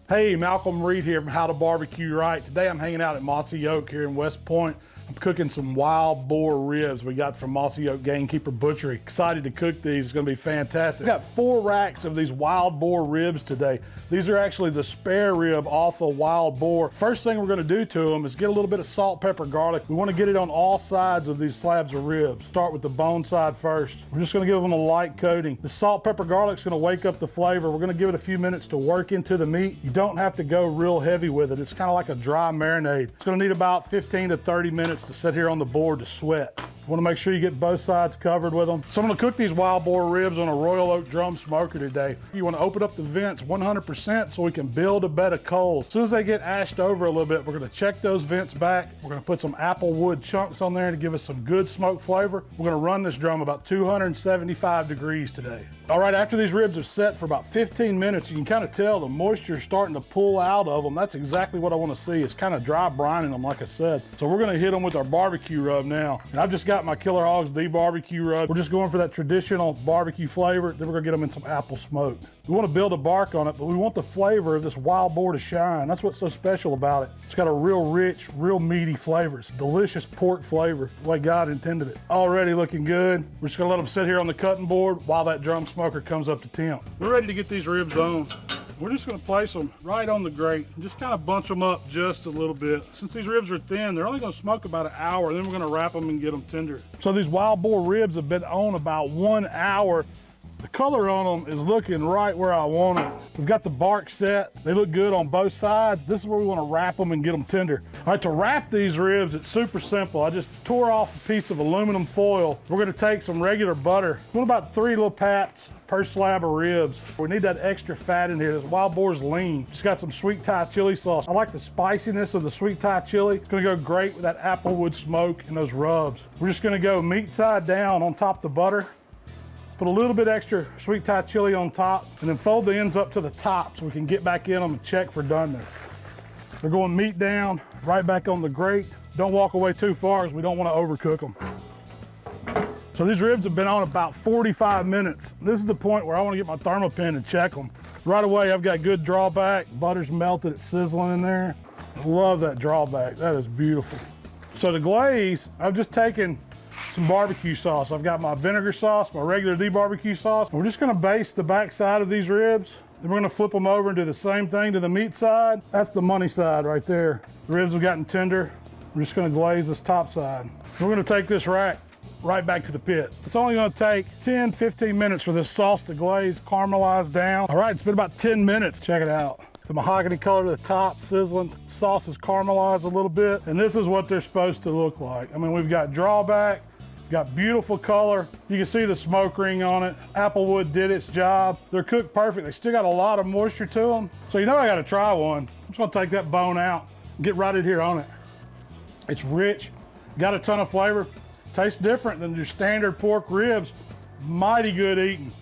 Hey, Malcolm Reed here from How to Barbecue Right. Today I'm hanging out at Mossy Oak here in West Point. I'm cooking some wild boar ribs we got from Mossy Oak Gamekeeper Butchery. Excited to cook these, it's gonna be fantastic. We've got 4 racks of these wild boar ribs today. These are actually the spare rib off a wild boar. First thing we're gonna do to them is get a little bit of salt, pepper, garlic. We wanna get it on all sides of these slabs of ribs. Start with the bone side first. We're just gonna give them a light coating. The salt, pepper, garlic's gonna wake up the flavor. We're gonna give it a few minutes to work into the meat. You don't have to go real heavy with it. It's kind of like a dry marinade. It's gonna need about 15 to 30 minutes to sit here on the board to sweat. You wanna make sure you get both sides covered with them. So I'm gonna cook these wild boar ribs on a Royal Oak drum smoker today. You wanna open up the vents 100% so we can build a bed of coals. As soon as they get ashed over a little bit, we're gonna check those vents back. We're gonna put some apple wood chunks on there to give us some good smoke flavor. We're gonna run this drum about 275 degrees today. All right, after these ribs have set for about 15 minutes, you can kind of tell the moisture starting to pull out of them. That's exactly what I wanna see. It's kind of dry brining them, like I said. So we're gonna hit them with our barbecue rub now. And I've just got my Killer Hogs BBQ Rub. We're just going for that traditional barbecue flavor. Then we're gonna get them in some apple smoke. We want to build a bark on it, but we want the flavor of this wild boar to shine. That's what's so special about it. It's got a real rich, real meaty flavor. It's delicious pork flavor, the way God intended it. Already looking good. We're just gonna let them sit here on the cutting board while that drum smoker comes up to temp. We're ready to get these ribs on. We're just gonna place them right on the grate and just kind of bunch them up just a little bit. Since these ribs are thin, they're only gonna smoke about an hour, then we're gonna wrap them and get them tender. So these wild boar ribs have been on about 1 hour. The color on them is looking right where I want it. We've got the bark set. They look good on both sides. This is where we want to wrap them and get them tender. All right, to wrap these ribs, it's super simple. I just tore off a piece of aluminum foil. We're gonna take some regular butter. We want about 3 little pats per slab of ribs. We need that extra fat in here. This wild boar's lean. Just got some sweet Thai chili sauce. I like the spiciness of the sweet Thai chili. It's gonna go great with that applewood smoke and those rubs. We're just gonna go meat side down on top of the butter. Put a little bit extra sweet Thai chili on top and then fold the ends up to the top so we can get back in them and check for doneness. They're going meat down, right back on the grate. Don't walk away too far as we don't want to overcook them. So these ribs have been on about 45 minutes. This is the point where I want to get my thermopin and check them. Right away, I've got good drawback. Butter's melted, it's sizzling in there. I love that drawback, that is beautiful. So to glaze, I've just taken some barbecue sauce. I've got my vinegar sauce, my regular BBQ sauce. We're just gonna baste the back side of these ribs. Then we're gonna flip them over and do the same thing to the meat side. That's the money side right there. The ribs have gotten tender. We're just gonna glaze this top side. We're gonna take this rack right back to the pit. It's only gonna take 10, 15 minutes for this sauce to glaze, caramelize down. All right, it's been about 10 minutes. Check it out. The mahogany color to the top, sizzling. Sauce is caramelized a little bit, and this is what they're supposed to look like. I mean, we've got drawback, got beautiful color. You can see the smoke ring on it. Applewood did its job. They're cooked perfect. They still got a lot of moisture to them. So you know I gotta try one. I'm just gonna take that bone out and get right in here on it. It's rich, got a ton of flavor. Tastes different than your standard pork ribs. Mighty good eating.